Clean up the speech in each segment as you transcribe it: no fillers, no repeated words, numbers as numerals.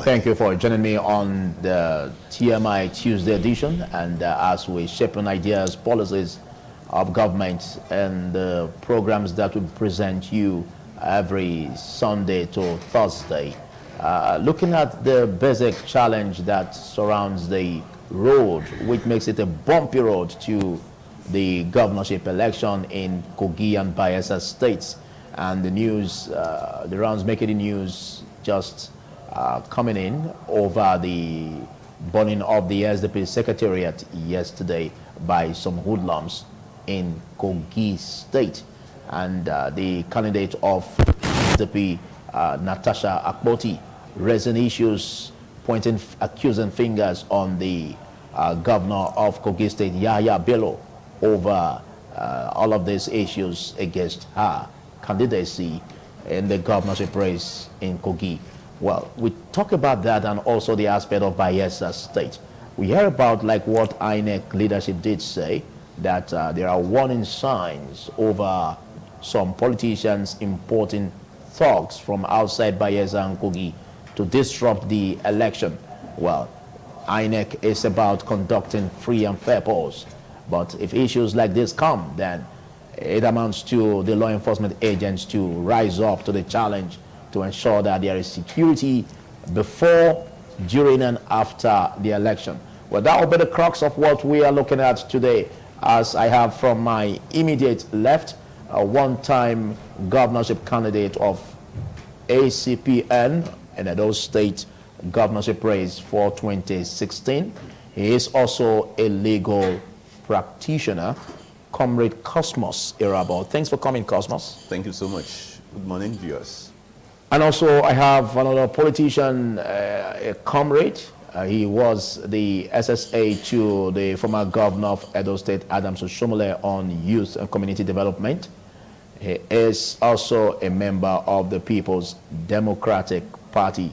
Thank you for joining me on the TMI Tuesday edition, and as we shape on ideas, policies of government and the programs that we present you every Sunday to Thursday, looking at the basic challenge that surrounds the road, which makes it a bumpy road to the governorship election in KOGI and BAYELSA states, and the news, the rounds making the news just coming in over the burning of the SDP secretariat yesterday by some hoodlums in KOGI state, and the candidate of SDP, Natasha Akpoti, raising issues, pointing accusing fingers on the governor of KOGI state, Yahya Bello, over all of these issues against her candidacy in the governorship race in KOGI. Well, we talk about that and also the aspect of BAYELSA state. We hear about, like what INEC leadership did say, that there are warning signs over some politicians importing thugs from outside BAYELSA and KOGI to disrupt the election. Well, INEC is about conducting free and fair polls. But if issues like this come, then it amounts to the law enforcement agents to rise up to the challenge to ensure that there is security before, during, and after the election. Well, that will be the crux of what we are looking at today, as I have from my immediate left a one-time governorship candidate of ACPN in Edo State governorship race for 2016. He is also a legal practitioner, Comrade Cosmos Irabo. Thanks for coming, Cosmos. Thank you so much. Good morning, viewers. And also I have another politician, a comrade. He was the SSA to the former governor of Edo State, Adams Oshomole, on youth and community development. He is also a member of the People's Democratic Party,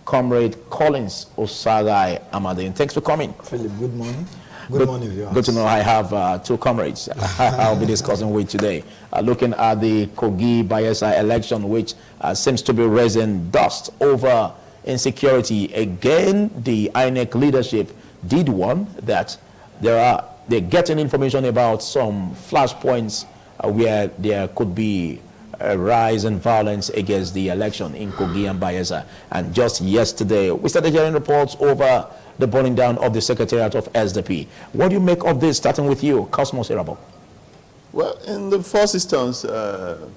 Comrade Collins Osagai Amadine. Thanks for coming. Philip, good morning. Good morning, viewers. Good to know I have two comrades I'll be discussing with today. Looking at the KOGI BAYELSA election, which seems to be raising dust over insecurity. Again, the INEC leadership did warn that they're getting information about some flashpoints where there could be a rise in violence against the election in KOGI and BAYELSA. And just yesterday, we started hearing reports over the burning down of the secretariat of SDP. What do you make of this, starting with you, Cosmos Irabo? Well, in the first instance, the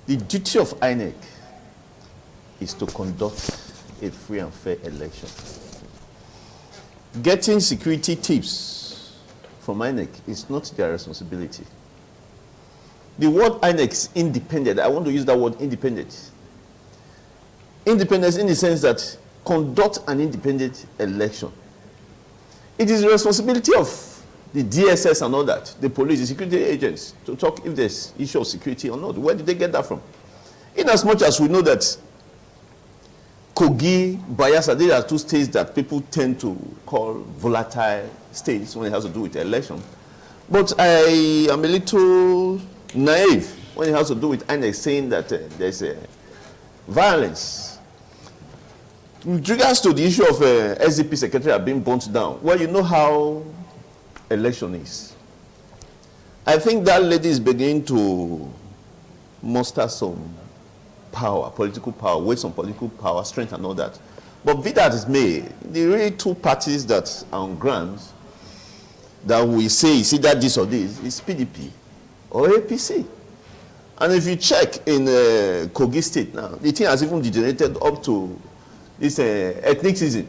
duty of INEC is to conduct a free and fair election. Getting security tips from INEC is not their responsibility. The word INEC is independent. I want to use that word independent. Independence in the sense that conduct an independent election. It is the responsibility of the DSS and all that, the police, the security agents, to talk if there's issue of security or not. Where did they get that from? In as much as we know that KOGI, BAYELSA, these are two states that people tend to call volatile states when it has to do with the election. But I am a little naive when it has to do with INEC saying that there's violence. With regards to the issue of SDP secretariat being burnt down, well, you know how election is. I think that lady is beginning to muster some power, political power, weight some political power, strength and all that. But be that as may, the really two parties that are on grounds that we say is either this or this is PDP or APC. And if you check in KOGI state now, the thing has even degenerated up to this ethnicism.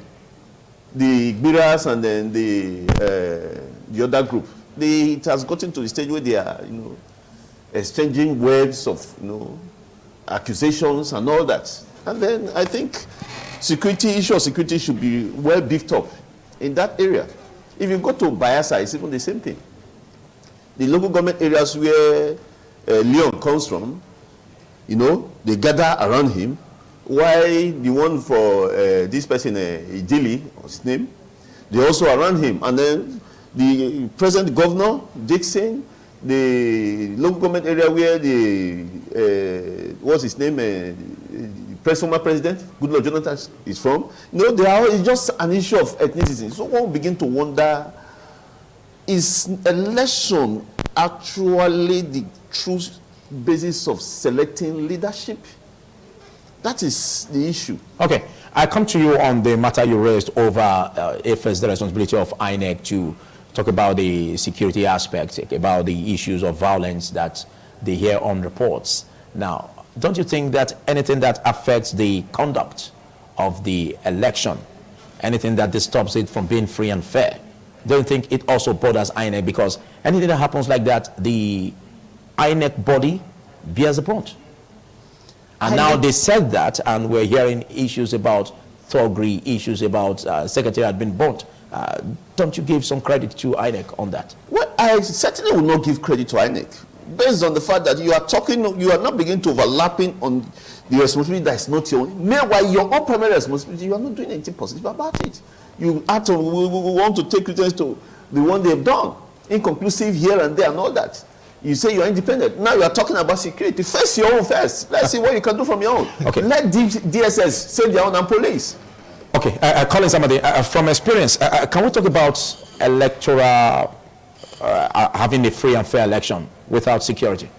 The Gbiras and then the other group, it has gotten to the stage where they are, exchanging words of, accusations and all that. And then I think issue of security should be well beefed up in that area. If you go to BAYELSA, it's even the same thing. The local government areas where Leon comes from, they gather around him. Why the one for this person, Idili, what's his name, they also around him. And then the present governor, Dixon, the local government area where the, what's his name, former president, Goodluck Jonathan, is from. You know, it's just an issue of ethnicity. So one will begin to wonder, is election actually the true basis of selecting leadership? That is the issue. Okay, I come to you on the matter you raised over if it's the responsibility of INEC to talk about the security aspect, about the issues of violence that they hear on reports. Now, don't you think that anything that affects the conduct of the election, anything that disturbs it from being free and fair, don't you think it also bothers INEC? Because anything that happens like that, the INEC body bears the brunt. And now they said that, and we're hearing issues about thuggery, issues about secretary had been burnt. Don't you give some credit to INEC on that? Well, I certainly will not give credit to INEC, based on the fact that you are not beginning to overlapping on the responsibility that is not your own. Meanwhile, your own primary responsibility, you are not doing anything positive about it. You have to, we want to take credence to the one they have done, inconclusive here and there and all that. You say you are independent. Now you are talking about security. Face your own first. Let's see what you can do from your own. Okay. Let DSS save their own and police. Okay, calling somebody from experience. Can we talk about electoral, having a free and fair election without security?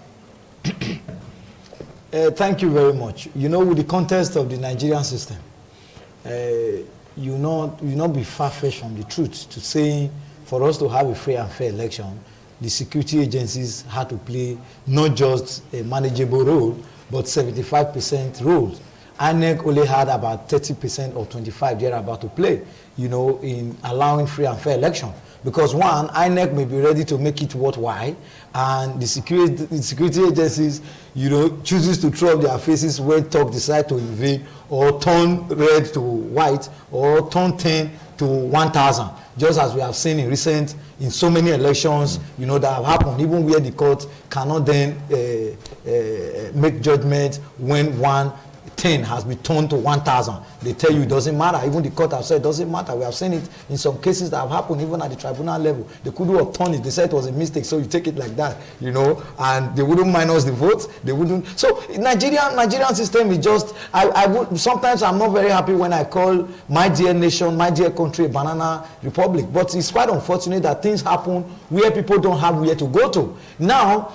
Thank you very much. You know, with the context of the Nigerian system, you not be far-fetched from the truth to say for us to have a free and fair election, the security agencies had to play not just a manageable role, but 75% roles. INEC only had about 30% or 25% they're about to play, you know, in allowing free and fair election. Because one, INEC may be ready to make it worthwhile, and the security agencies, you know, chooses to throw up their faces when talk decide to invade, or turn red to white, or turn 10 to 1,000. Just as we have seen in so many elections, you know, that have happened, even where the court cannot then make judgment when 110 has been turned to 1,000. They tell you it doesn't matter. Even the court have said it doesn't matter. We have seen it in some cases that have happened even at the tribunal level. They couldn't have turned it. They said it was a mistake, so you take it like that, you know, and they wouldn't minus the votes. They wouldn't. So Nigerian system is just, sometimes I'm not very happy when I call my dear nation, my dear country a banana republic. But it's quite unfortunate that things happen where people don't have where to go to. Now,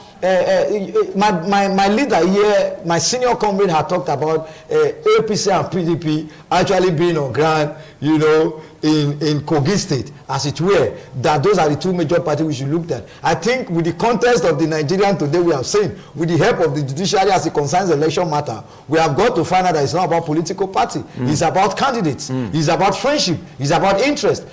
my leader here, my senior comrade, had talked about APC and PDP actually being on ground, you know, in KOGI state, as it were, that those are the two major parties we should look at. I think with the context of the Nigerian today, we have seen, with the help of the judiciary as it concerns election matter, we have got to find out that it's not about political party. It's about candidates. It's about friendship. It's about interest.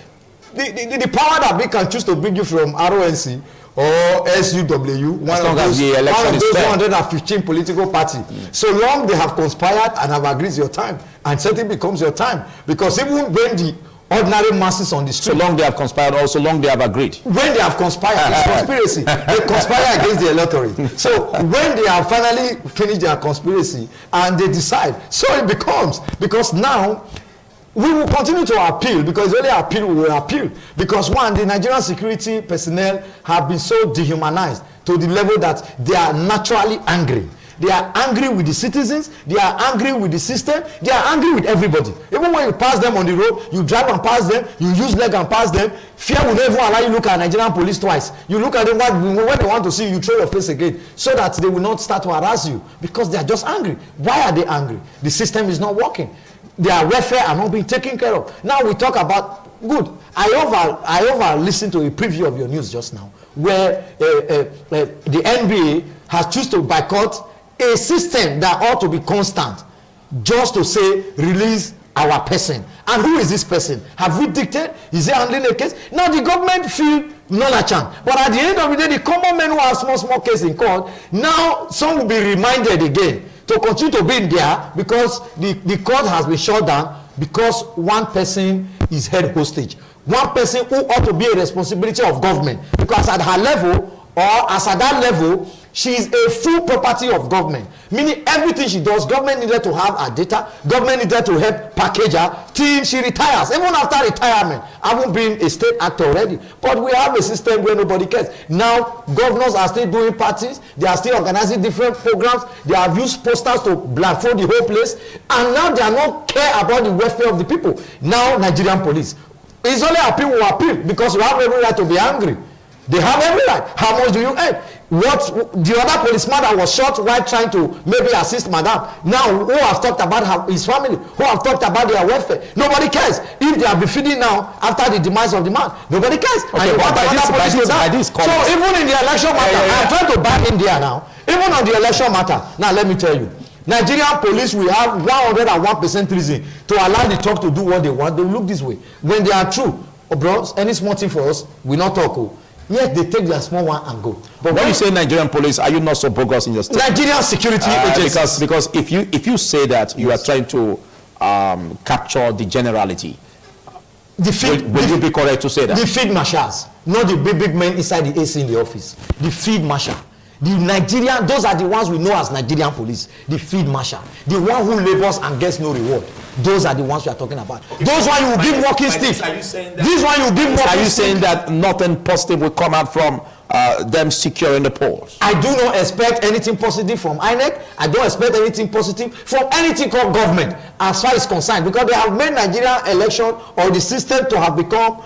The power that we can choose to bring you from RONC or SUW, one of those 115 political parties. So long they have conspired and have agreed your time, and certainly becomes your time. Because even when the ordinary masses on the street, so long they have conspired, or so long they have agreed. When they have conspired, it's conspiracy. They conspire against the electorate. So when they have finally finished their conspiracy and they decide, so it becomes, because now we will continue to appeal, because it's only appeal we will appeal. Because one, the Nigerian security personnel have been so dehumanized to the level that they are naturally angry. They are angry with the citizens, they are angry with the system, they are angry with everybody. Even when you pass them on the road, you drive and pass them, you use leg and pass them, fear will never allow you to look at Nigerian police twice. You look at them when they want to see you, you throw your face again, so that they will not start to harass you, because they are just angry. Why are they angry? The system is not working. Their welfare are not being taken care of. Now we talk about, good, I over listened to a preview of your news just now, where the NBA has chosen to boycott a system that ought to be constant, just to say, release our person. And who is this person? Have we dictated? Is he handling a case? Now the government feel not a chance. But at the end of the day, the common men who have small case in court, now some will be reminded again to continue to be in there, because the court has been shut down because one person is held hostage. One person who ought to be a responsibility of government, because at her level, or as at that level, She is a full property of government, meaning everything she does, government needed to have her data, government needed to help package her till she retires. Even after retirement, having been a state actor already. But we have a system where nobody cares. Now, governors are still doing parties, they are still organizing different programs, they have used posters to blindfold the whole place, and now they are not care about the welfare of the people. Now, Nigerian police. It's only appeal who appeal because you have every right to be angry. They have every right. How much do you earn? What the other policeman that was shot while trying to maybe assist madam, now who have talked about his family, who have talked about their welfare, nobody cares. If they are be feeding now after the demise of the man, nobody cares. Okay, and so even in the election matter, I'm trying to back India now. Even on the election matter, now let me tell you, Nigerian police will have 101% reason to allow the talk to do what they want. They look this way when they are true. Oh, bro, any small thing for us, we not talk. Oh. Yes, they take their small one and go. But when you say Nigerian police, are you not so bogus in your statement? Nigerian security agencies. Because if you say that you are trying to capture the generality, will you be correct to say that? The field marshals, not the big men inside the AC in the office. The field marshal. The Nigerian, those are the ones we know as Nigerian police. The field marshal, the one who labors and gets no reward. Those are the ones we are talking about. Those one you give walking sticks. This one you give walking sticks. Are you saying that nothing positive will come out from them securing the polls? I do not expect anything positive from INEC. I don't expect anything positive from anything called government as far as concerned, because they have made Nigerian election or the system to have become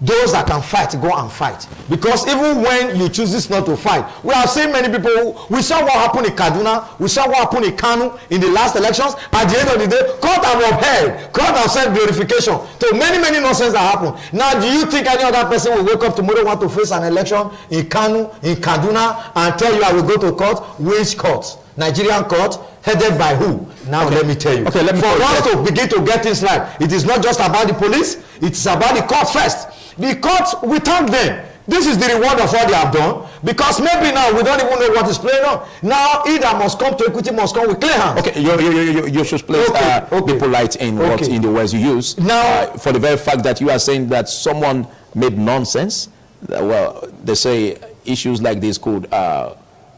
those that can fight, go and fight. Because even when you choose this not to fight, we have seen many people. We saw what happened in Kaduna, we saw what happened in Kanu in the last elections. At the end of the day, court have upheld, court have sent verification to many nonsense that happened. Now, do you think any other person will wake up tomorrow want to face an election in Kanu, in Kaduna, and tell you I will go to court? Which court? Nigerian court, headed by who? Now let me tell you. Okay, let me for us to begin to get things right, it is not just about the police, it's about the court first. The court, we thank them. This is the reward of what they have done, because maybe now we don't even know what is playing on. Now either must come to equity, must come with clear hands. Okay, you should place be polite in what in the words you use. Now, for the very fact that you are saying that someone made nonsense, well, they say issues like this could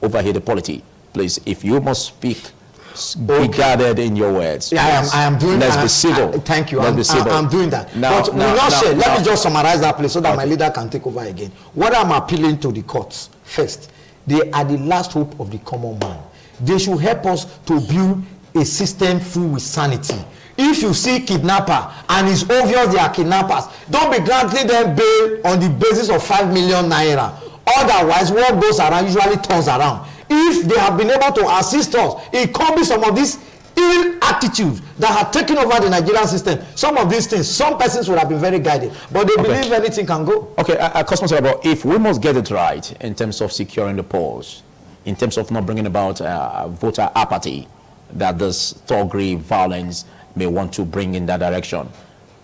overhear the polity. Please, if you must speak, be guarded in your words. Yeah, I am doing that. Let's be civil. Thank you. I'm doing that. But let me just summarize that place so that my leader can take over again. What I'm appealing to the courts first, they are the last hope of the common man. They should help us to build a system full with sanity. If you see kidnapper and it's obvious they are kidnappers, don't be granting them bail on the basis of 5 million naira. Otherwise, what goes around usually turns around. If they have been able to assist us in combating some of these ill attitudes that have taken over the Nigerian system, some of these things, some persons would have been very guided, but they believe anything can go. Okay, about if we must get it right in terms of securing the polls, in terms of not bringing about voter apathy that this thuggery violence may want to bring in that direction,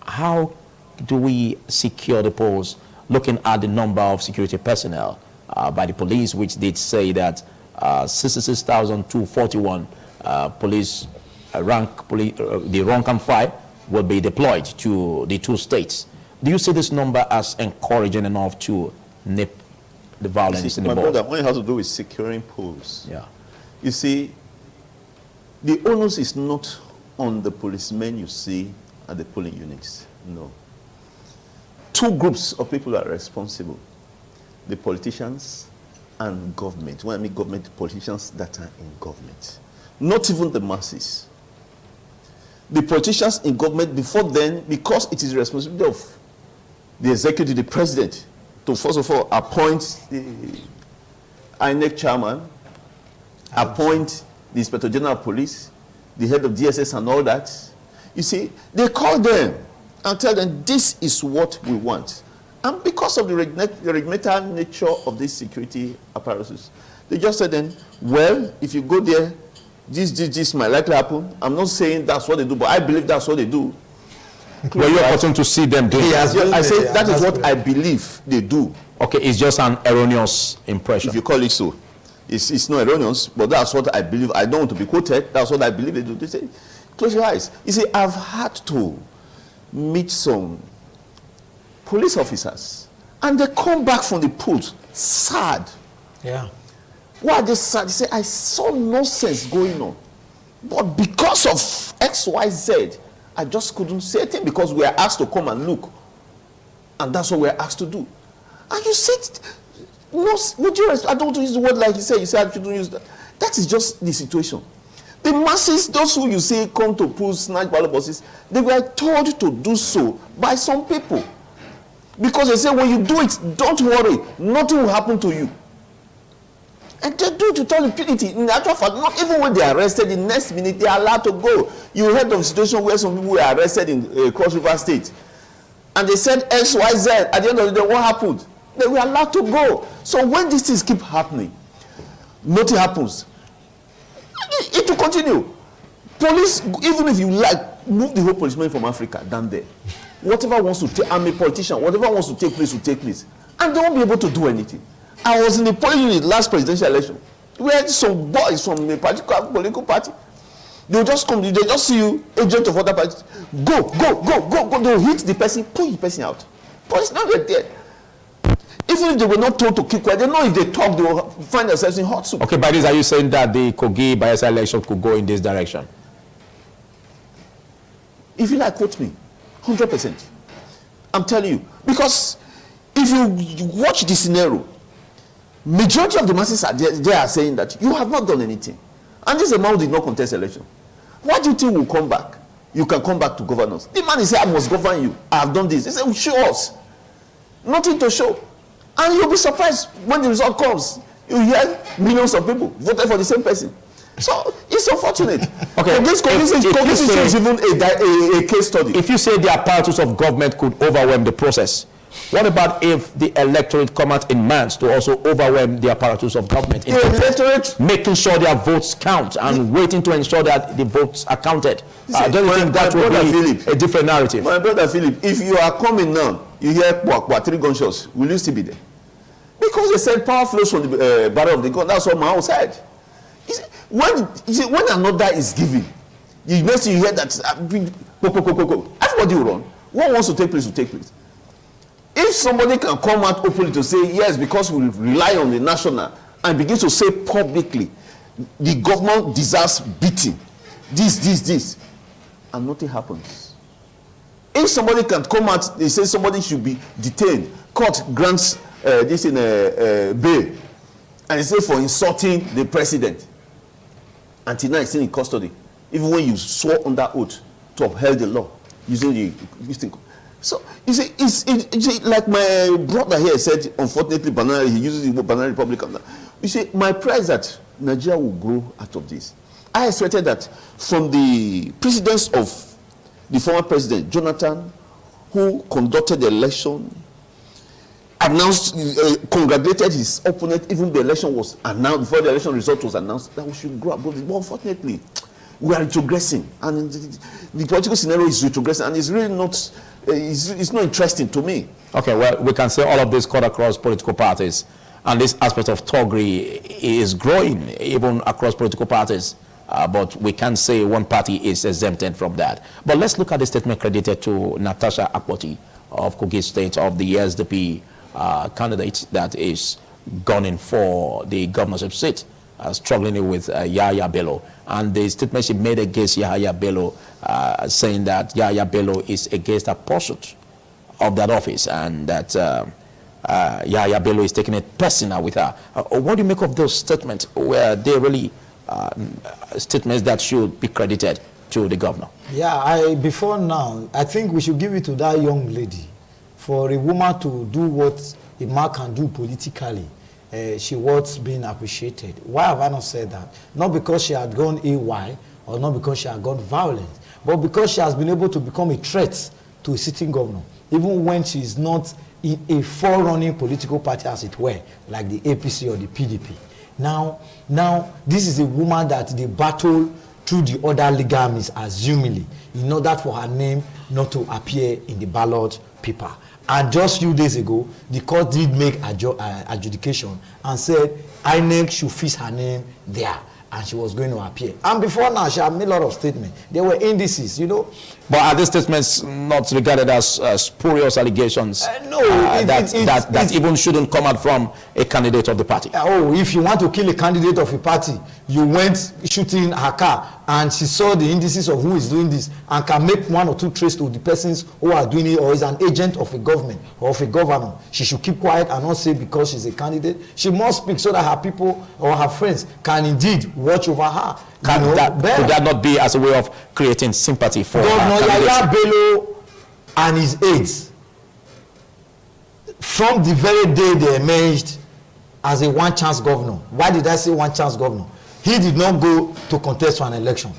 how do we secure the polls looking at the number of security personnel by the police, which did say that 66,241 police the rank and file will be deployed to the two states. Do you see this number as encouraging enough to nip the violence in the bud? My brother, when it has to do with securing polls, yeah, you see, the onus is not on the policemen you see at the polling units. No. Two groups of people are responsible: the politicians and government. When I mean government, politicians that are in government, not even the masses. The politicians in government, before then, because it is the responsibility of the executive, the president, to first of all appoint the INEC chairman, appoint the Inspector General of Police, the head of DSS and all that. You see, they call them and tell them this is what we want. And because of the regimental nature of this security apparatus, they just said then, well, if you go there, this might likely happen. I'm not saying that's what they do, but I believe that's what they do. Were you opportune to see them doing that? I say that is what I believe they do. Okay, it's just an erroneous impression. If you call it so. It's not erroneous, but that's what I believe. I don't want to be quoted. That's what I believe they do. They say, close your eyes. You see, I've had to meet some police officers, and they come back from the polls sad. Yeah. Why they said, they say, I saw nonsense going on. But because of XYZ, I just couldn't say anything because we were asked to come and look. And that's what we were asked to do. And you said, no, would you, I don't want to use the word like you said I shouldn't use that. That is just the situation. The masses, those who you say come to pull snatch ballot boxes, they were told to do so by some people. Because they say, when you do it, don't worry, nothing will happen to you. And they do it with all impunity. In actual fact, not even when they are arrested, the next minute they are allowed to go. You heard of a situation where some people were arrested in Cross River State. And they said X, Y, Z. At the end of the day, what happened? They were allowed to go. So when these things keep happening, nothing happens. It will continue. Police, even if you like, move the whole policeman from Africa down there. Whatever wants to take, I'm a politician, whatever wants to take place will take place. And they won't be able to do anything. I was in the polling unit last presidential election. We had some boys from a particular political party. They'll just come, they just see you, agent of other parties. Go. They'll hit the person, pull the person out. But it's not right there. Even if they were not told to keep quiet, they know if they talk, they will find themselves in hot soup. Okay, by this, are you saying that the KOGI BAYELSA election could go in this direction? If you like, quote me, 100%. I'm telling you. Because if you watch the scenario, majority of the masses are there, they are saying that you have not done anything. And this man did not contest election. Why do you think we'll come back? You can come back to governance. The man is saying, I must govern you. I have done this. He said, well, show us. Nothing to show. And you'll be surprised when the result comes. You hear millions of people voted for the same person. So it's unfortunate. Okay. This is even a case study. If you say the apparatus of government could overwhelm the process, what about if the electorate come out in mass to also overwhelm the apparatus of government? In electorate making sure their votes count and waiting to ensure that the votes are counted. Don't you think that would be a different narrative? My brother Philip, if you are coming now, you hear 3 gunshots, will you still be there? Because they said power flows from the barrel of the gun. That's what Mao said. When another is giving, you next you hear that everybody will run. What wants to take place will take place. If somebody can come out openly to say yes, because we rely on the national, and begin to say publicly, the government deserves beating, this, and nothing happens. If somebody can come out, they say somebody should be detained, court grants this in a bail, and they say for insulting the president. Until now, it's still in custody. Even when you swore under oath to uphold the law, using the thing. So you see, it's like my brother here said. Unfortunately, he uses the word banana republic. You see, my prayer is that Nigeria will grow out of this. I expected that from the precedence of the former president Jonathan, who conducted the election, announced, congratulated his opponent, even the election was announced, before the election result was announced, that we should grow above it. But unfortunately, we are retrogressing, and the political scenario is retrogressing, and it's really not, it's not interesting to me. Okay, well, we can say all of this cut across political parties, and this aspect of thuggery is growing even across political parties. But we can't say one party is exempted from that. But let's look at the statement credited to Natasha Akpoti of Kogi State, of the SDP candidate that is gunning for the governorship seat, struggling with Yahya Bello. And the statement she made against Yahya Bello, saying that Yahya Bello is against a pursuit of that office, and that Yahya Bello is taking it personal with her. What do you make of those statements, where they really statements that should be credited to the governor? Yeah, before now, I think we should give it to that young lady. For a woman to do what a man can do politically, she was being appreciated. Why have I not said that? Not because she had gone AY, or not because she had gone violent, but because she has been able to become a threat to a sitting governor, even when she is not in a forerunning political party, as it were, like the APC or the PDP. Now, this is a woman that they battle through the other legal means, assumingly, in order for her name not to appear in the ballot paper. And just a few days ago, the court did make adjudication and said INEC should fix her name there. and she was going to appear. And before now, she had made a lot of statements. There were indices, you know. But are these statements not regarded as spurious allegations? No, that even shouldn't come out from a candidate of the party? Oh, if you want to kill a candidate of a party, you went shooting her car, and she saw the indices of who is doing this, and can make one or two traces to the persons who are doing it, or is an agent of a government or of a governor. She should keep quiet and not say because she's a candidate. She must speak so that her people or her friends can indeed watch over her. Could that not be as a way of creating sympathy for Governor Yaya Bello and his aides, from the very day they emerged as a one-chance governor? Why did I say one-chance governor? He did not go to contest for an election.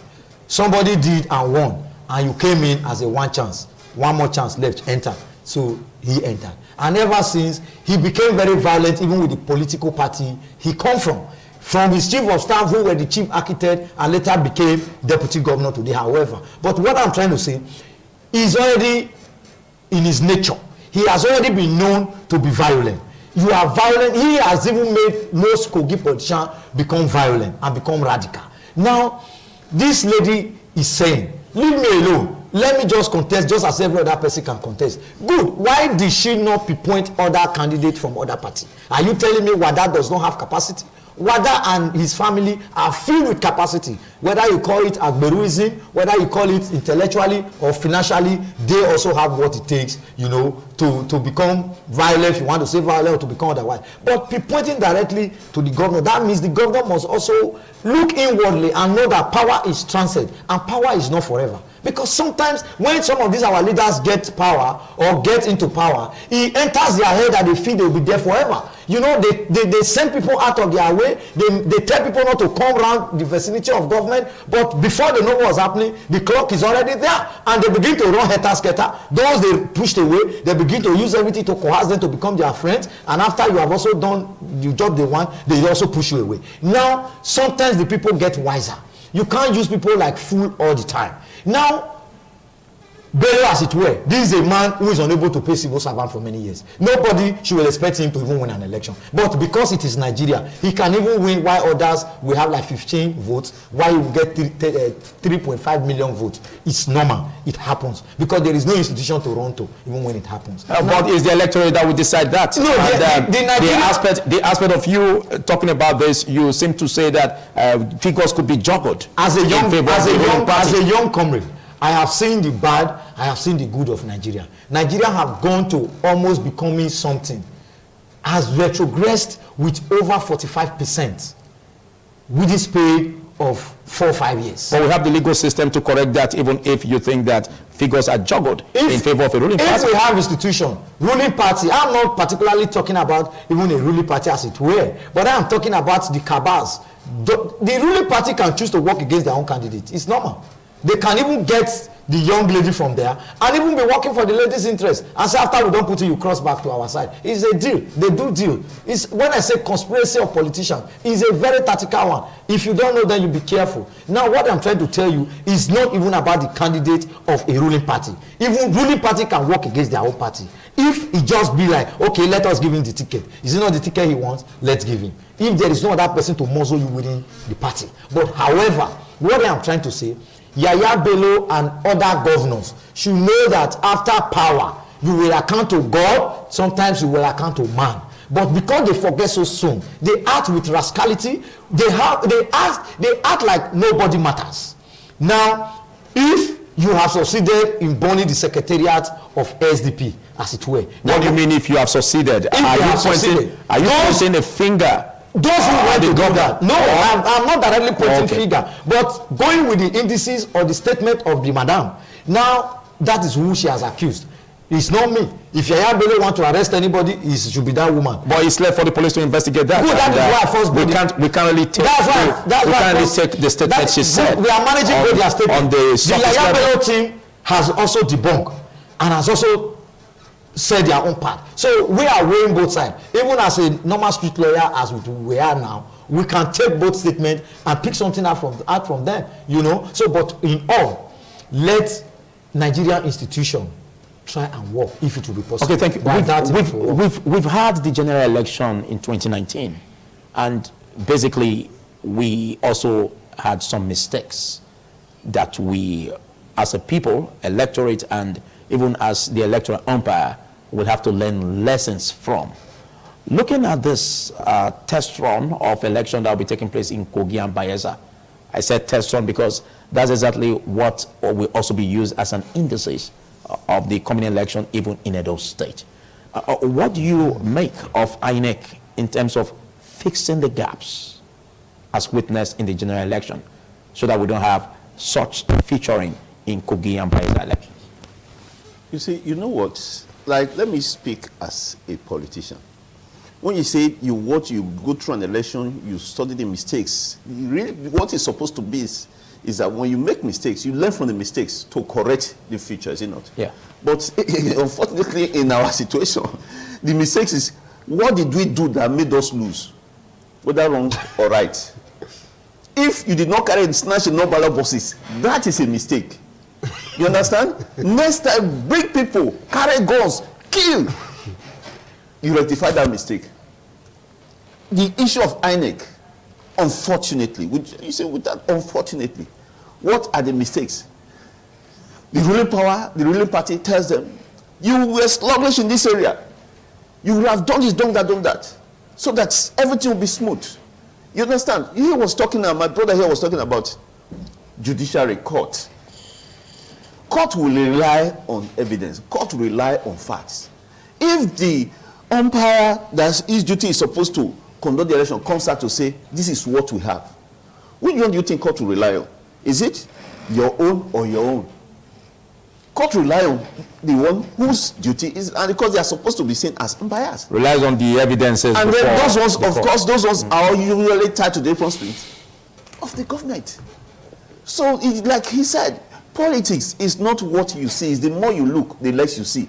Somebody did and won, and you came in as a one-chance. One more chance left, enter. So he entered. And ever since, he became very violent, even with the political party he come from his chief of staff, who were the chief architect and later became deputy governor today, however. But what I'm trying to say is already in his nature. He has already been known to be violent. You are violent. He has even made most KOGI politicians become violent and become radical. Now, this lady is saying, leave me alone. Let me just contest just as every other person can contest. Good. Why did she not pinpoint other candidates from other parties? Are you telling me Wada does not have capacity? Wada and his family are filled with capacity. Whether you call it agberuism, whether you call it intellectually or financially, they also have what it takes, you know, to become violent, if you want to say violent, or to become otherwise. But pointing directly to the governor, that means the governor must also look inwardly and know that power is transient and power is not forever. Because sometimes when some of these our leaders get power or get into power, it enters their head that they feel they'll be there forever. You know, they send people out of their way. They tell people not to come around the vicinity of government. But before they know what's happening, the clock is already there. And they begin to run helter-skelter. Those they pushed away, they begin to use everything to coerce them to become their friends. And after you have also done the job they want, they also push you away. Now, sometimes the people get wiser. You can't use people like fool all the time. Now, Bello, as it were, this is a man who is unable to pay civil servant for many years. Nobody should expect him to even win an election. But because it is Nigeria, he can even win while others will have like 15 votes, while you get 3.5 million votes. It's normal. It happens. Because there is no institution to run to, even when it happens. But it's the electorate that will decide that. No, the aspect of you talking about this, you seem to say that figures could be juggled. As a young comrade, I have seen the bad, I have seen the good of Nigeria. Nigeria have gone to almost becoming something, has retrogressed with over 45% with this period of 4 or 5 years. But we have the legal system to correct that, even if you think that figures are juggled in favor of a ruling party. If we have institution, ruling party, I'm not particularly talking about even a ruling party as it were, but I'm talking about the cabals. The ruling party can choose to work against their own candidate. It's normal. They can even get the young lady from there and even be working for the lady's interest. And so after we don't put it, you cross back to our side. It's a deal. They do deal. It's, when I say conspiracy of politicians, it's a very tactical one. If you don't know, then you be careful. Now, what I'm trying to tell you is not even about the candidate of a ruling party. Even ruling party can work against their own party. If it just be like, okay, let us give him the ticket. Is it not the ticket he wants? Let's give him. If there is no other person to muzzle you within the party. But however, what I'm trying to say, Yaya Bello and other governors should know that after power, you will account to God, sometimes you will account to man. But because they forget so soon, they act with rascality, they act like nobody matters. Now, if you have succeeded in burning the secretariat of SDP, as it were. What do you mean if you have succeeded? Are you pointing a finger? Those who want to do that. No, I'm not directly pointing finger, but going with the indices or the statement of the madam. Now, that is who she has accused. It's not me. If Yaya Bello want to arrest anybody, it should be that woman. But it's left for the police to investigate that. Good, that is why I first we can't really take. Take the statement she said. We are managing both their statement. The Yaya Bello team has also debunked and has also said their own part. So we are weighing both sides. Even as a normal street lawyer, as we are now, we can take both statements and pick something out from them, you know. So, but in all, let Nigerian institution try and work if it will be possible. Okay, thank you. We've had the general election in 2019, and basically we also had some mistakes that we, as a people, electorate, and even as the electoral umpire, will have to learn lessons from. Looking at this test run of election that will be taking place in KOGI and BAYELSA, I said test run because that's exactly what will also be used as an indices of the coming election, even in Edo State. What do you make of INEC in terms of fixing the gaps as witnessed in the general election, so that we don't have such featuring in KOGI and BAYELSA elections? You see, you know what? Like, let me speak as a politician. When you say you go through an election, you study the mistakes, really what is supposed to be is that when you make mistakes, you learn from the mistakes to correct the future, is it not? Yeah. But unfortunately, in our situation, the mistakes is, what did we do that made us lose, whether wrong or right? If you did not carry and snatch enough ballot boxes, that is a mistake. You understand? Next time, bring people, carry guns, kill. You rectify that mistake. The issue of INEC, unfortunately, you say with that, unfortunately, what are the mistakes? The ruling power, the ruling party tells them, you were sluggish in this area. You would have done this, done that, so that everything will be smooth. You understand? He was talking, my brother here was talking about judiciary, court. Court will rely on evidence. Court will rely on facts. If the umpire that his duty is supposed to conduct the election comes out to say, this is what we have, which one do you think court will rely on? Is it your own or your own? Court rely on the one whose duty is, and because they are supposed to be seen as unbiased. Relies on the evidences. And then those ones, of course, those ones are usually tied to the apron strings of the government. So, like he said, politics is not what you see. It's the more you look, the less you see.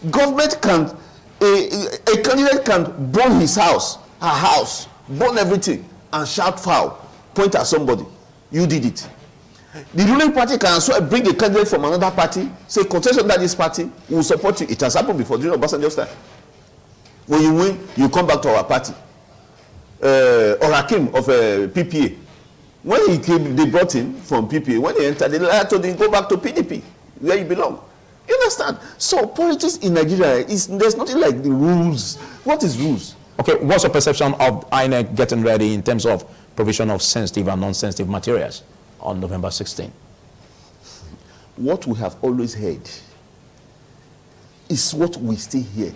Government can, a candidate can burn his house, her house, burn everything, and shout foul, point at somebody. You did it. The ruling party can also bring a candidate from another party, say, contest under this party, we will support you. It has happened before during Obasanjo's time. When you win, you come back to our party. Or Hakim of PPA. When he came, they brought him from PPA. When he entered, they told him, go back to PDP, where you belong. You understand? So politics in Nigeria, there's nothing like the rules. What is rules? Okay, what's your perception of INEC getting ready in terms of provision of sensitive and non-sensitive materials on November 16? What we have always heard is what we still hear.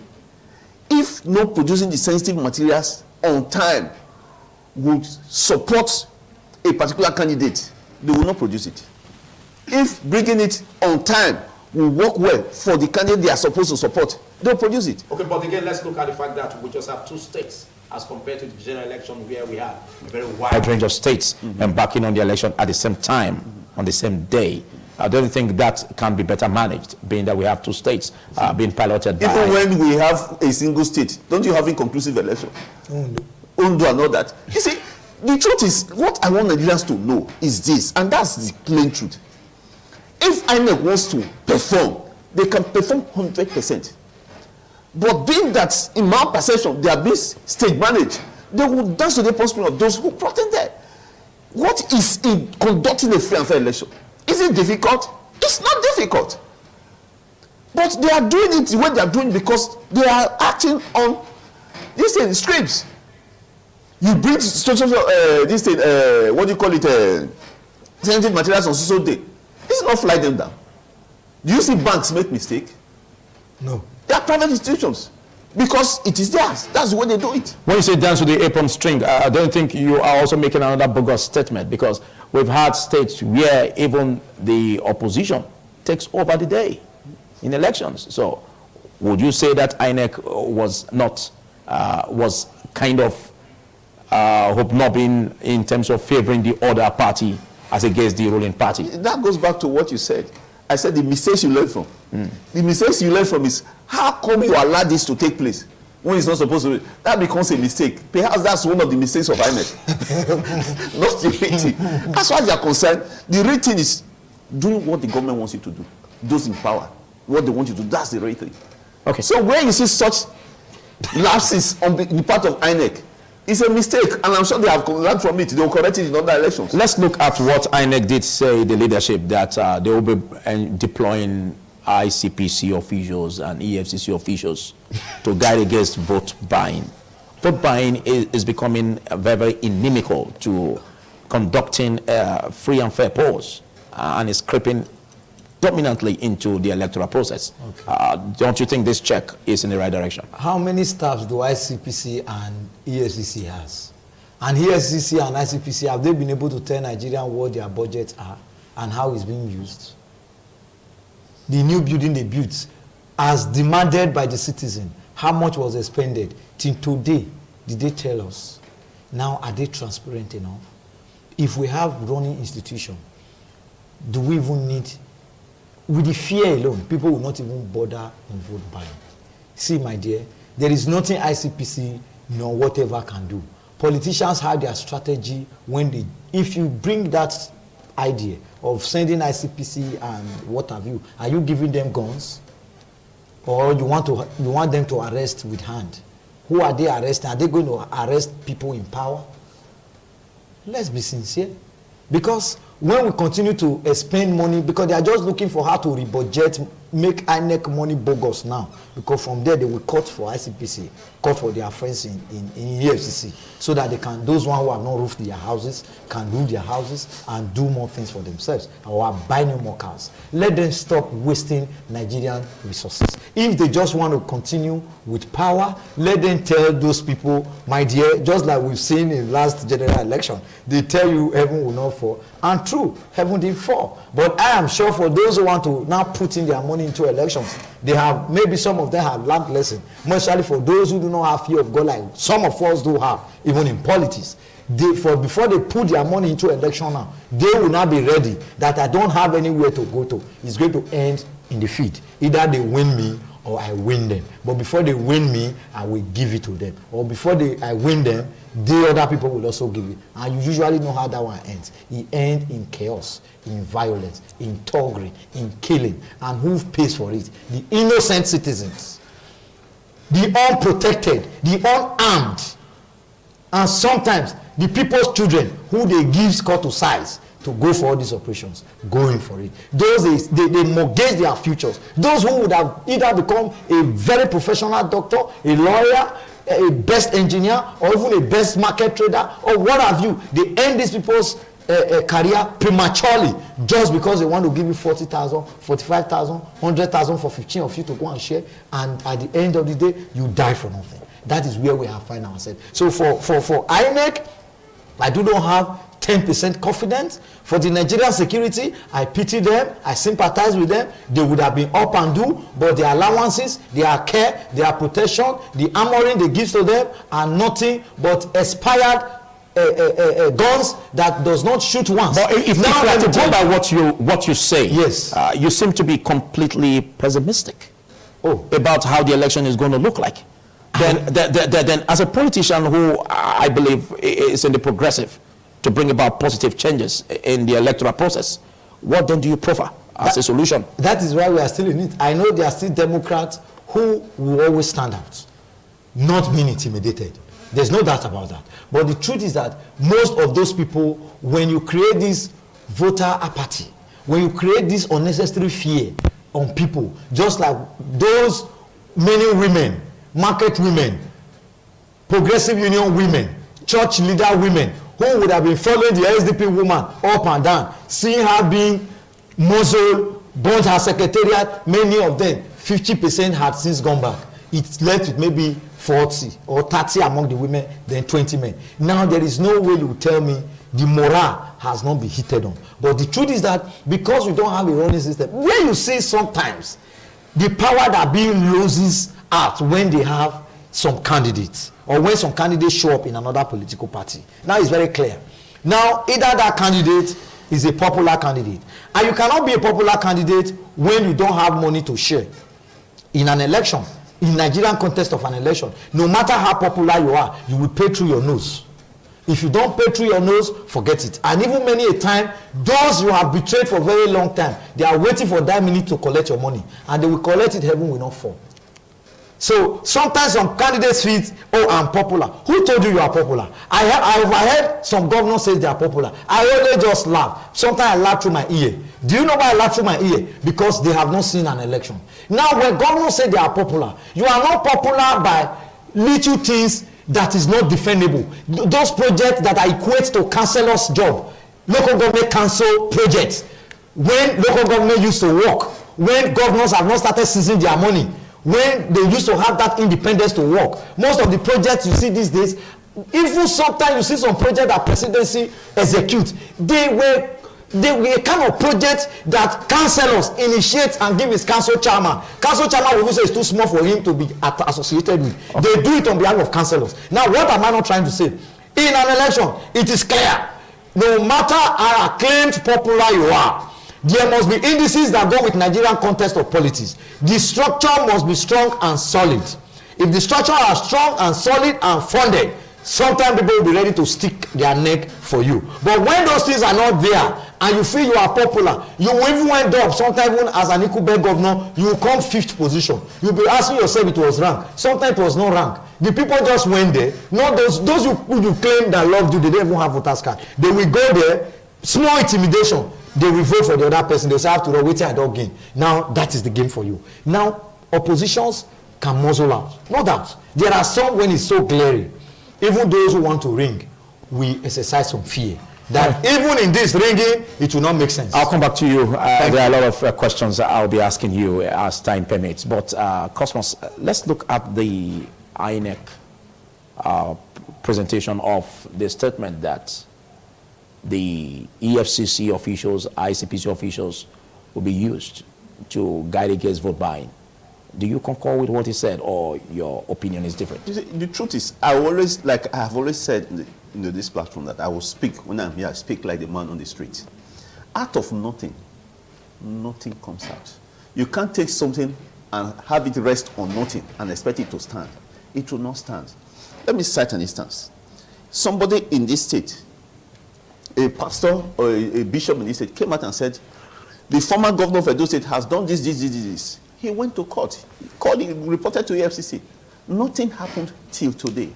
If not producing the sensitive materials on time would support a particular candidate, they will not produce it. If bringing it on time will work well for the candidate they are supposed to support, they'll produce it. Okay, but again, let's look at the fact that we just have 2 states as compared to the general election, where we have a very wide range of states embarking on the election at the same time, on the same day. I don't think that can be better managed, being that we have 2 states being piloted by... Even when we have a single state, don't you have inconclusive election? Undo and all that. You see, the truth is, what I want Nigerians to know is this, and that's the plain truth. If INEC wants to perform, they can perform 100%. But being that, in my perception, they are being stage managed, they will dance to the possibility of those who brought them there. What is in conducting a free and fair election? Is it difficult? It's not difficult. But they are doing it the way they are doing because they are acting on this thing, scripts. You bring this thing, what do you call it, sensitive materials on social day. This is not fly them down. Do you see banks make mistake? No. They are private institutions because it is theirs. That's the way they do it. When you say dance to the apron string, I don't think you are also making another bogus statement, because we've had states where even the opposition takes over the day in elections. So would you say that INEC was not, was kind of hobnobbing in terms of favoring the other party as against the ruling party? That goes back to what you said. I said the mistakes you learn from. The mistakes you learn from is, how come you allow this to take place when it's not supposed to be? That becomes a mistake. Perhaps that's one of the mistakes of INEC. Not the real thing. As far as you are concerned, the real thing is doing what the government wants you to do. Those in power, what they want you to do, that's the real thing. Okay. So when you see such lapses on the part of INEC, It's a mistake, and I'm sure they have learned from it. They will correct it in other elections. Let's look at what INEC did say, the leadership, that they will be deploying ICPC officials and EFCC officials to guide against vote buying. Vote buying is becoming very inimical to conducting free and fair polls, and is creeping dominantly into the electoral process. Okay. Don't you think this check is in the right direction? How many staffs do ICPC and EFCC has? And EFCC and ICPC, have they been able to tell Nigerians what their budgets are and how it's being used? The new building they built, as demanded by the citizen, how much was expended? Till today, did they tell us? Now, are they transparent enough? If we have running institution, do we even need, with the fear alone, people will not even bother on vote buying. See, my dear, there is nothing ICPC nor whatever can do. Politicians have their strategy when they, if you bring that idea of sending ICPC and what have you, are you giving them guns? Or you want them to arrest with hand? Who are they arresting? Are they going to arrest people in power? Let's be sincere. Because when we continue to expend money, because they are just looking for how to rebudget, make INEC money bogus now. Because from there they will cut for ICPC, cut for their friends in EFCC, so that they can, those one who have not roofed their houses, can roof their houses and do more things for themselves, or buy no more cars. Let them stop wasting Nigerian resources. If they just want to continue with power, let them tell those people, my dear, just like we've seen in last general election, they tell you heaven will not fall. And true, heaven did fall. But I am sure for those who want to now put in their money into elections, they have, maybe some of them have learned lesson, especially for those who do not have fear of God, like some of us do have, even in politics. Before they put their money into election now, they will not be ready that I don't have anywhere to go to. It's going to end in defeat. Either they win me or I win them. But before they win me, I will give it to them. Or before I win them, the other people will also give it. And you usually know how that one ends. It ends in chaos, in violence, in thuggery, in killing. And who pays for it? The innocent citizens, the unprotected, the unarmed, and sometimes the people's children who they give cut to size to go for all these operations, going for it. Those they mortgage their futures. Those who would have either become a very professional doctor, a lawyer, a best engineer, or even a best market trader, or what have you, they end these people's career prematurely just because they want to give you 40,000, 45,000, 100,000 for 15 of you to go and share, and at the end of the day, you die for nothing. That is where we have found ourselves. So for INEC, I do not have 10% confidence. For the Nigerian security, I pity them, I sympathize with them. They would have been up and do, but their allowances, their care, their protection, the armoring they give to them are nothing but expired guns that does not shoot once. But if now I have to go by what you say, yes, you seem to be completely pessimistic about how the election is going to look like. Then as a politician who I believe is in the progressive to bring about positive changes in the electoral process, what then do you proffer as a solution? That is why we are still in it. I know there are still Democrats who will always stand out, not being intimidated. There's no doubt about that. But the truth is that most of those people, when you create this voter apathy, when you create this unnecessary fear on people, just like those many women, market women, progressive union women, church leader women, who would have been following the SDP woman up and down, seeing her being muzzled, burnt her secretariat, many of them, 50% had since gone back. It's left with maybe 40 or 30 among the women, then 20 men. Now there is no way you will tell me the morale has not been heated on. But the truth is that because we don't have a running system, where you see sometimes the power that being loses out when they have some candidates, or when some candidates show up in another political party. Now it's very clear. Now either that candidate is a popular candidate, and you cannot be a popular candidate when you don't have money to share in an election. In Nigerian context of an election, no matter how popular you are, you will pay through your nose. If you don't pay through your nose, forget it. And even many a time, those you have betrayed for a very long time, they are waiting for that minute to collect your money, and they will collect it, heaven will not fall. So sometimes some candidates feel, oh, I'm popular. Who told you are popular? I overheard some governors say they are popular. I only just laugh. Sometimes I laugh through my ear. Do you know why I laugh through my ear? Because they have not seen an election. Now, when governors say they are popular, you are not popular by little things that is not defendable. Those projects that are equate to councillors' job, local government council projects, when local government used to work, when governors have not started seizing their money, when they used to have that independence to work. Most of the projects you see these days, even sometimes you see some projects that presidency execute, they were a kind of project that councillors initiate and give his council chairman. Council chairman will say it's too small for him to be associated with. Okay. They do it on behalf of councillors. Now, what am I not trying to say? In an election, it is clear. No matter how acclaimed popular you are, there must be indices that go with Nigerian context of politics. The structure must be strong and solid. If the structure are strong and solid and funded, sometimes people will be ready to stick their neck for you. But when those things are not there and you feel you are popular, you will even end up, sometimes even as an Ikube governor, you will come 5th position. You'll be asking yourself it was rank. Sometimes it was not rank. The people just went there. Not those you claim that loved you, they don't even have voters card. They will go there, small intimidation. They will vote for the other person. They'll say, after all, wait till I don't gain. Now, that is the game for you. Now, oppositions can muzzle out. No doubt. There are some when it's so glaring. Even those who want to ring, we exercise some fear. That even in this ringing, it will not make sense. I'll come back to you. There are a lot of questions I'll be asking you as time permits. But, Cosmos, let's look at the INEC presentation of the statement that the EFCC officials, ICPC officials will be used to guide against vote buying. Do you concur with what he said, or your opinion is different? You see, the truth is, I have always said in this platform that I will speak, when I'm here, I speak like the man on the street. Out of nothing, nothing comes out. You can't take something and have it rest on nothing and expect it to stand. It will not stand. Let me cite an instance. Somebody in this state, a pastor or a bishop in this state, came out and said, the former governor of Edo State has done this. He went to court. He reported to EFCC. Nothing happened till today.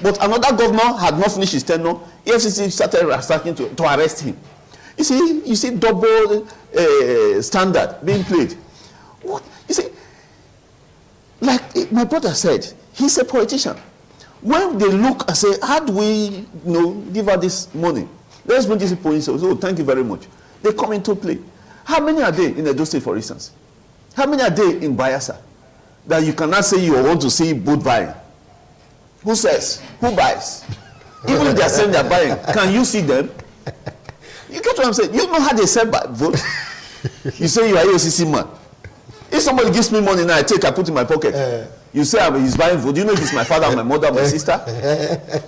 But another governor had not finished his tenure. EFCC started to arrest him. You see double standard being played. What? You see, like my brother said, he's a politician. When they look and say, how do we give her this money? Let's bring this people in. So, thank you very much. They come into play. How many are there in Edo State, for instance? How many are there in Bayelsa that you cannot say you want to see vote buying? Who says? Who buys? Even if they are saying they are buying, can you see them? You get what I'm saying? You know how they sell vote? You say you are EOCC man. If somebody gives me money now, I put in my pocket. You say he's buying vote. Do you know if it's my father, my mother, my sister?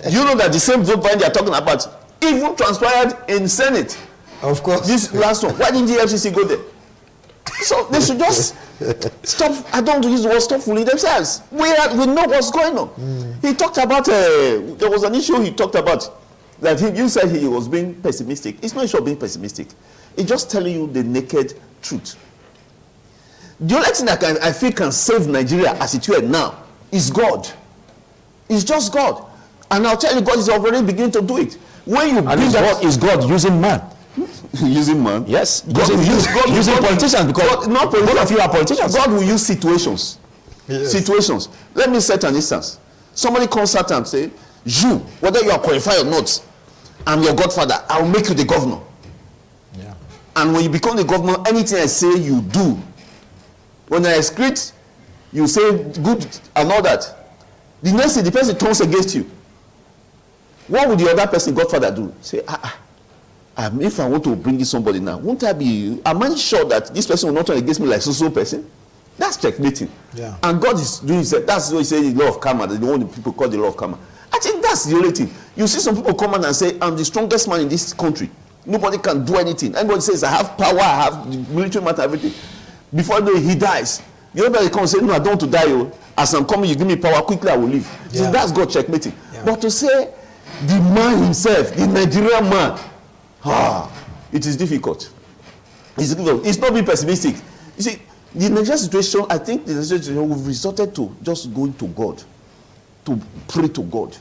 You know that the same vote buying they are talking about even transpired in Senate. Of course. This last one. Why didn't the FCC go there? So they should just stop. I don't use the word stop fooling themselves. We know what's going on. He talked about, there was an issue he talked about that you said he was being pessimistic. It's not issue of being pessimistic. It's just telling you the naked truth. The only thing that I feel can save Nigeria as it were now is God. It's just God. And I'll tell you, God is already beginning to do it. When you bring that, is God using man? Using man? Yes. Using politicians, because not both of you are politicians. God will use situations. Yes. Situations. Let me set an instance. Somebody comes out and say, you, whether you are qualified or not, I'm your godfather. I will make you the governor. Yeah. And when you become the governor, anything I say, you do. When I excrete, you say good and all that. The next thing, the person turns against you. What would the other person, godfather, do? Say, if I want to bring in somebody now, won't I be, am I sure that this person will not turn against me like so person? That's checkmating. Yeah. And God is doing it. That's what he says, the law of karma, the one people call the law of karma. I think that's the only thing. You see some people come out and say, I'm the strongest man in this country. Nobody can do anything. Anybody says, I have power, I have the military matter, everything. Before he dies, the other person comes and say, no, I don't want to die. As I'm coming, you give me power, quickly I will leave. Yeah. So that's God checkmating. Yeah. But to say, the man himself, the Nigerian man, it is difficult. It's difficult. It's not being pessimistic. You see, The Nigerian situation, I think the Nigerian situation, we've resorted to just going to God, to pray to God.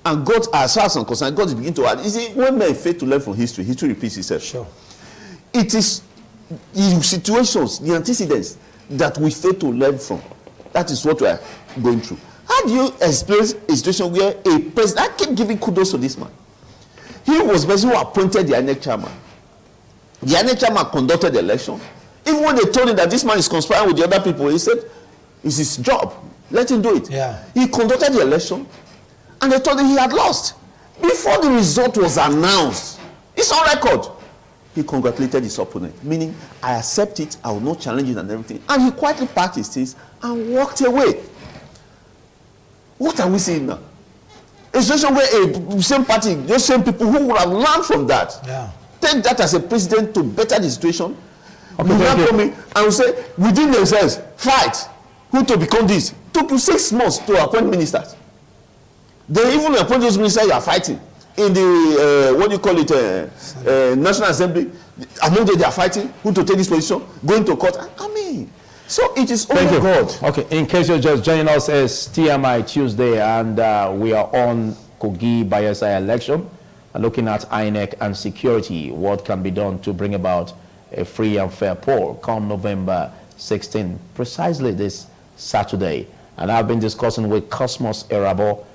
And God, as far as I'm concerned, God is beginning to add. You see, when men fail to learn from history, history repeats itself. Sure. It is the situations, the antecedents that we fail to learn from. That is what we are going through. How do you explain a situation where a president, I keep giving kudos to this man. He was the person who appointed the INEC chairman. The INEC chairman conducted the election. Even when they told him that this man is conspiring with the other people, he said, it's his job. Let him do it. Yeah. He conducted the election, and they told him he had lost. Before the result was announced, it's on record. He congratulated his opponent, meaning, I accept it, I will not challenge it and everything. And he quietly packed his things and walked away. What are we seeing now? A situation where a same party, those same people who would have learned from that, take that as a precedent to better the situation. Okay, you come in and will say, within themselves, fight. Who to become this? It took you 6 months to appoint ministers. They even appoint those ministers you are fighting. In the, what do you call it, National Assembly, among them they are fighting, who to take this position, going to court. I mean, so it is only God. Okay, in case you're just joining us, it's TMI Tuesday, and we are on KOGI BAYELSA election, looking at INEC and security, what can be done to bring about a free and fair poll come November 16, precisely this Saturday. And I've been discussing with Cosmos Erabo,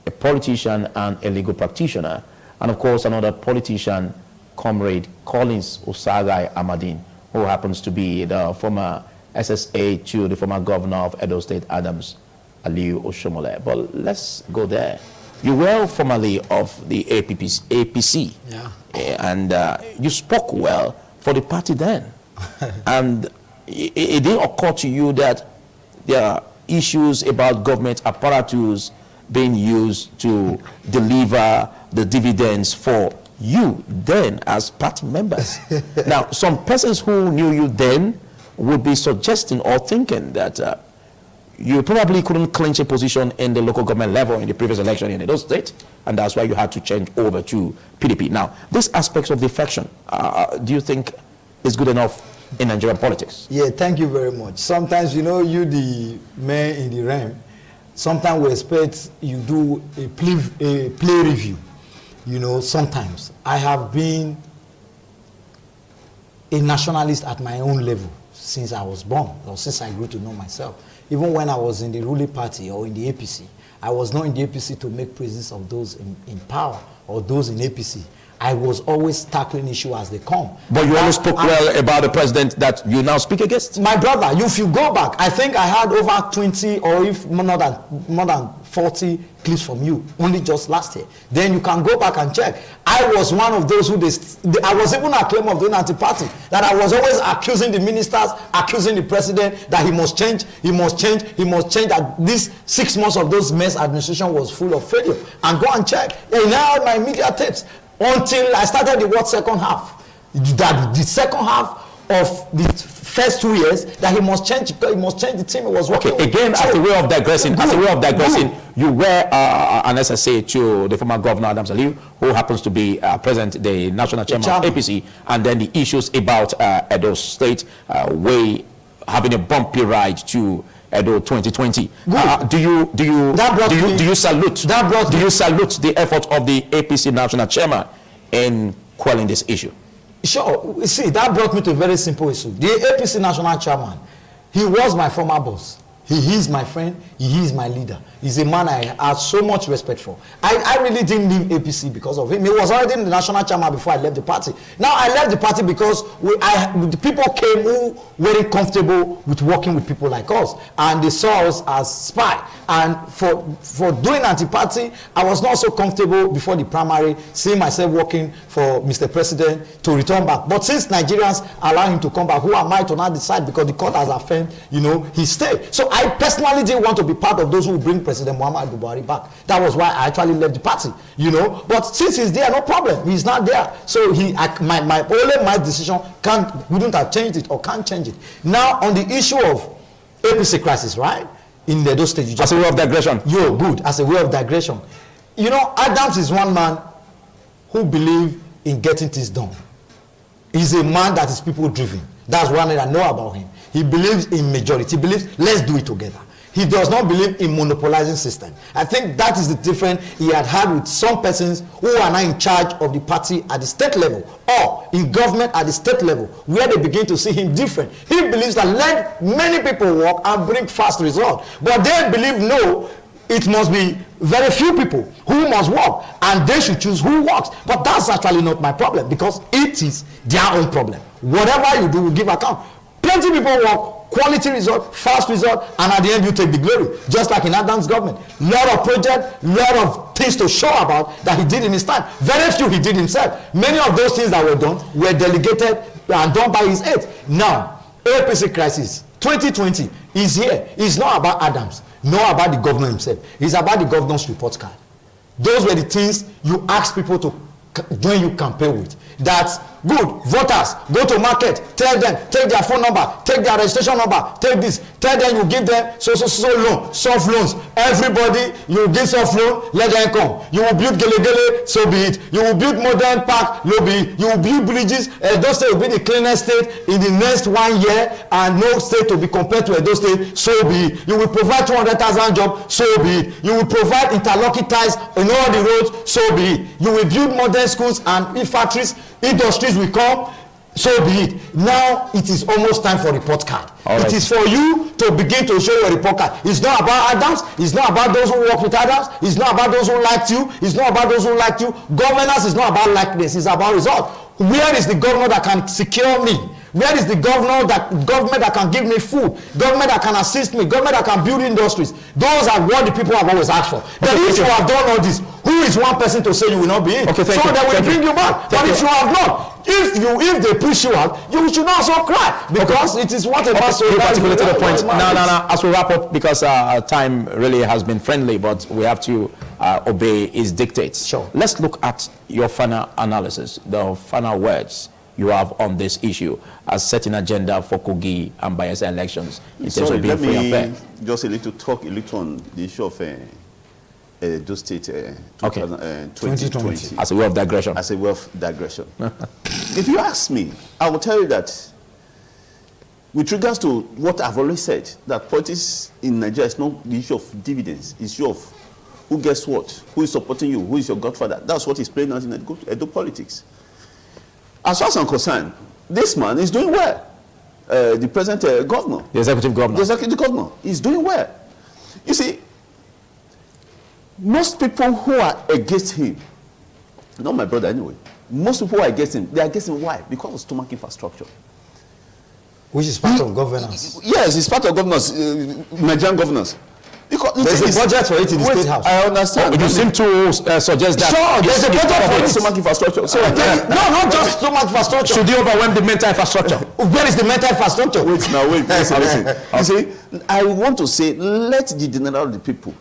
a politician and a legal practitioner, and of course another politician, Comrade Collins Osagai Amadin, who happens to be the former SSA to the former governor of Edo State, Adams Aliyu Oshomole. But let's go there. You were formerly of the APC, and you spoke well for the party then. And it didn't occur to you that there are issues about government apparatus being used to deliver the dividends for you then as party members. Now, some persons who knew you then would be suggesting or thinking that you probably couldn't clinch a position in the local government level in the previous election in Edo State, and that's why you had to change over to PDP. Now, these aspects of defection, do you think is good enough in Nigerian politics? Yeah, thank you very much. Sometimes, you know, you the man in the realm, sometimes we expect you do a play review. You know, sometimes I have been a nationalist at my own level since I was born, or since I grew to know myself. Even when I was in the ruling party or in the APC, I was not in the APC to make praises of those in power or those in APC. I was always tackling issues as they come. But you always spoke well about the president that you now speak against? My brother, if you go back, I think I had over 20 or if more than 40 clips from you, only just last year. Then you can go back and check. I was one of those who, I was even a claim of the anti-party, that I was always accusing the ministers, accusing the president, that he must change, that this 6 months of those mess administration was full of failure. And go and check. And now my media tapes. Until I started the second half, that the second half of the first 2 years, that he must change the team. It was working. Okay, again, as a way of digressing, you were an SSA to the former governor Adams Aliyu, who happens to be present the national chairman of APC, and then the issues about Edo State having a bumpy ride to Edo 2020. Do you salute the effort of the APC national chairman in quelling this issue? Sure. See, that brought me to a very simple issue. The APC national chairman, he was my former boss. He is my friend. He is my leader. He's a man I have so much respect for. I really didn't leave APC because of him. He was already in the national chairman before I left the party. Now I left the party because the people came who weren't comfortable with working with people like us, and they saw us as spy. And for doing anti-party, I was not so comfortable before the primary, seeing myself working for Mr. President to return back. But since Nigerians allow him to come back, who am I to now decide? Because the court has affirmed, you know, he stayed. So I personally didn't want to be part of those who bring President Muhammadu Buhari back. That was why I actually left the party, you know. But since he's there, no problem. He's not there. So my decision wouldn't have changed it or can't change it. Now on the issue of APC crisis, right? In the Edo State, as a way of digression. Good. As a way of digression. You know, Adams is one man who believes in getting things done. He's a man that is people driven. That's one thing I know about him. He believes in majority. He believes, let's do it together. He does not believe in monopolizing system. I think that is the difference he had with some persons who are now in charge of the party at the state level or in government at the state level, where they begin to see him different. He believes that let many people work and bring fast results. But they believe, no, it must be very few people who must work, and they should choose who works. But that's actually not my problem, because it is their own problem. Whatever you do, we give account. Plenty people work, quality result, fast result, and at the end you take the glory. Just like in Adam's government. Lot of projects, lot of things to show about that he did in his time. Very few he did himself. Many of those things that were done were delegated and done by his aides. Now, APC crisis 2020 is here. It's not about Adams, not about the governor himself. It's about the governor's report card. Those were the things you ask people to join you campaign with. That's good. Voters, go to market, tell them, take their phone number, take their registration number, take this, tell them you give them so loan, soft loans. Everybody, you give soft loan, let them come. You will build gele, so be it. You will build modern park, so be it. You will build bridges. Edo State will be the cleanest state in the next 1 year, and no state to be compared to Edo State, so be it. You will provide 200,000 jobs, so be it. You will provide interlocking ties on all the roads, so be it. You will build modern schools and factories, industries will come, so be it. Now it is almost time for report card. It is for you to begin to show your report card. It's not about Adams. It's not about those who work with Adams. It's not about those who liked you. It's not about those who liked you. Governance is not about likeness. It's about result. Where is the governor that can secure me? Where is the government that can give me food? Government that can assist me? Government that can build industries? Those are what the people have always asked for. Then if you have done all this, who is one person to say you will not be in? Okay, so they will bring you back. But if you have not, if they push you out, you should not also cry, because it is what about so articulated the point. No. As we wrap up, because our time really has been friendly, but we have to obey his dictates. Sure. Let's look at your final analysis, the final words you have on this issue as setting agenda for KOGI and BAYELSA elections in terms of being free and fair. Just talk a little on the issue of Edo State 2020. As a way of digression. As a way of digression. If you ask me, I will tell you that with regards to what I've always said, that politics in Nigeria is not the issue of dividends, it's issue of who gets what, who is supporting you, who is your godfather. That's what is playing out in Edo politics. As far as I'm concerned, this man is doing well. The present governor. The executive governor. The executive governor is doing well. You see, most people who are against him, not my brother anyway, most people who are against him, they are against him. Why? Because of stomach infrastructure. Which is part of governance. Yes, it's part of governance, Nigerian governance. Because there's a budget for it in the State House. I understand. You seem to suggest that. Sure, there's a budget for stomach infrastructure. So, no, not just stomach infrastructure. Should you overwhelm the mental infrastructure? Where is the mental infrastructure? Wait, listen. You see, I want to say, let the general of the people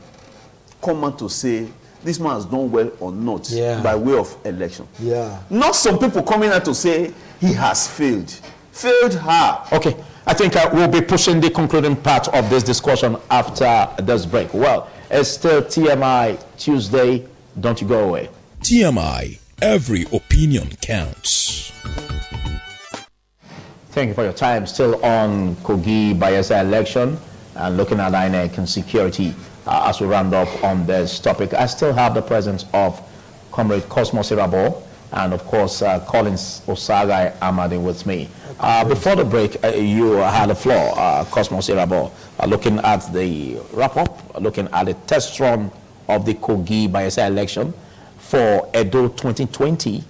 come out to say this man has done well or not by way of election. Yeah. Not some people coming out to say he has failed. Failed hard. Okay. I think we'll be pushing the concluding part of this discussion after this break. Well, it's still TMI Tuesday. Don't you go away. TMI, every opinion counts. Thank you for your time. Still on KOGI BAYELSA election and looking at INEC and security as we round up on this topic. I still have the presence of Comrade Cosmos Irabo and, of course, Collins Osagai Amadi with me. Before the break, you had the floor, Cosmos Irabo, looking at the wrap-up, looking at the test run of the KOGI BAYELSA election for Edo 2020.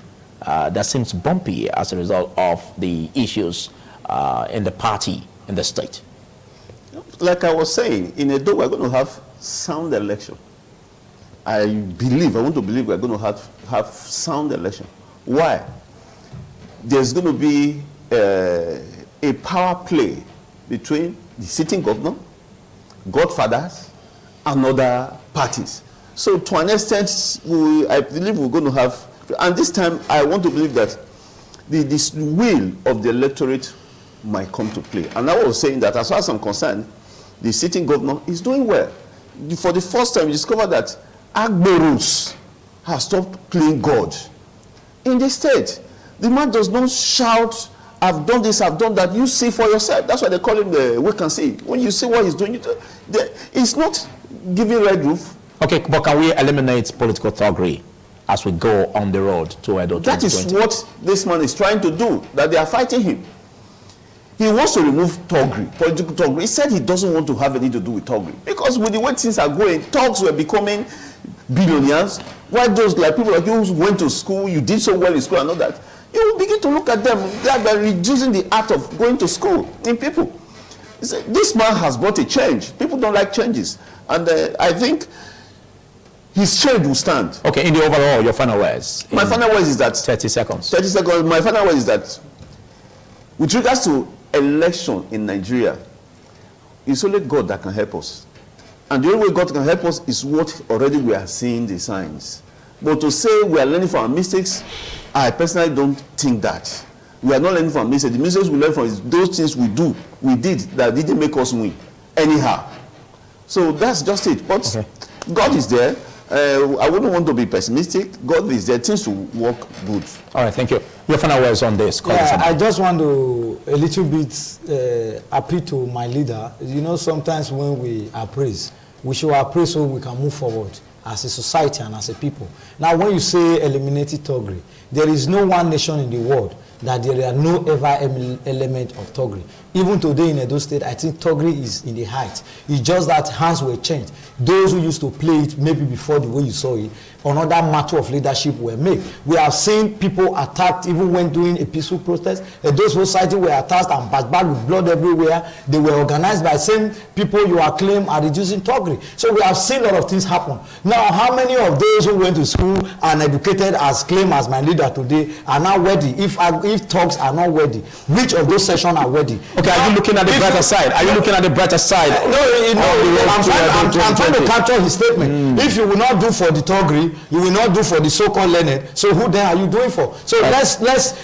That seems bumpy as a result of the issues in the party, in the state. Like I was saying, in Edo, we're going to have sound election. I want to believe we're going to have sound election. Why? There's going to be a power play between the sitting governor, godfathers, and other parties. So to an extent, I believe we're going to have, and this time I want to believe that this will of the electorate might come to play. And I was saying that as far as I'm concerned, the sitting governor is doing well. For the first time, we discovered that Agborus has stopped playing God in the state. The man does not shout I've done this, I've done that. You see for yourself. That's why they call him the we can see. When you see what he's doing, it's not giving red roof. Okay, but can we eliminate political thuggery as we go on the road to Edo 2020? That is what this man is trying to do, that they are fighting him. He wants to remove thuggery, political thuggery. He said he doesn't want to have anything to do with thuggery. Because with the way things are going, thugs were becoming billionaires. Why those like people like you who went to school, you did so well in school and all that, you will begin to look at them that they're reducing the art of going to school in people. This man has brought a change. People don't like changes. And I think his change will stand. Okay, in the overall, your final words. My final words is that 30 seconds. 30 seconds. My final words is that with regards to election in Nigeria, it's only God that can help us. And the only way God can help us is what already we are seeing the signs. But to say we are learning from our mistakes, I personally don't think that. We are not learning from our mistakes. The mistakes we learn from is those things we did that didn't make us win anyhow. So that's just it. But okay. God is there. I wouldn't want to be pessimistic. God is there. Things to work good. All right, thank you. Your final words on this. Yeah, I just want to a little bit appeal to my leader. You know, sometimes when we appraise, we should appraise so we can move forward as a society and as a people. Now, when you say eliminating thuggery, there is no one nation in the world that there are no ever element of thuggery. Even today in Edo State, I think thuggery is in the height. It's just that hands were changed. Those who used to play it maybe before the way you saw it, another matter of leadership were made. We have seen people attacked even when doing a peaceful protest. Those society were attacked and backed with blood everywhere. They were organized by same people you are claiming are reducing thuggery. So we have seen a lot of things happen. Now, how many of those who went to school and educated as claimed as my leader today are now ready? If thugs are not ready, which of those sessions are ready? Okay, are you looking at the brighter side? Are you looking at the brighter side? I'm trying to capture his statement. If you will not do for the thuggery, you will not do for the so-called learned, so who then are you doing for? So let's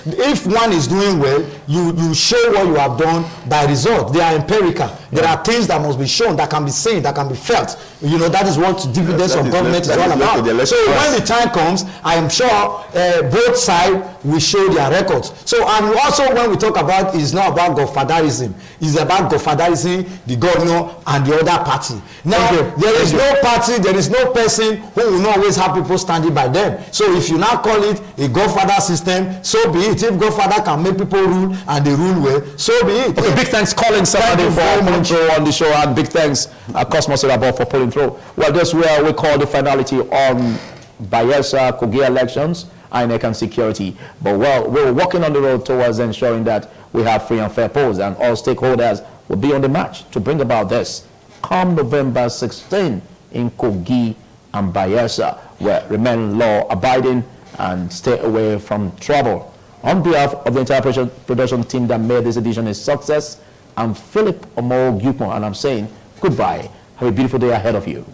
if one is doing well, you show what you have done by result. They are empirical. There are things that must be shown, that can be seen, that can be felt. You know, that is what dividends of government is all about. So when the time comes, I am sure both sides will show their records. So, and also when we talk about, it's not about godfatherism. It's about godfatherism, the governor and the other party. Now, there is no party, there is no person who will not always have people standing by them. So if you now call it a godfather system, so be it. If godfather can make people rule and they rule well, so be it. Okay, big thanks Colin somebody for pulling through on the show, and big thanks Cosmos Irabor for pulling through. Well, this is where we call the finality on BAYELSA KOGI elections, INEC and security. But well, we're walking on the road towards ensuring that we have free and fair polls, and all stakeholders will be on the march to bring about this come November 16 in KOGI and BAYELSA, where remain law-abiding and stay away from trouble. On behalf of the entire production team that made this edition a success, I'm Philip Omo Gupon, and I'm saying goodbye. Have a beautiful day ahead of you.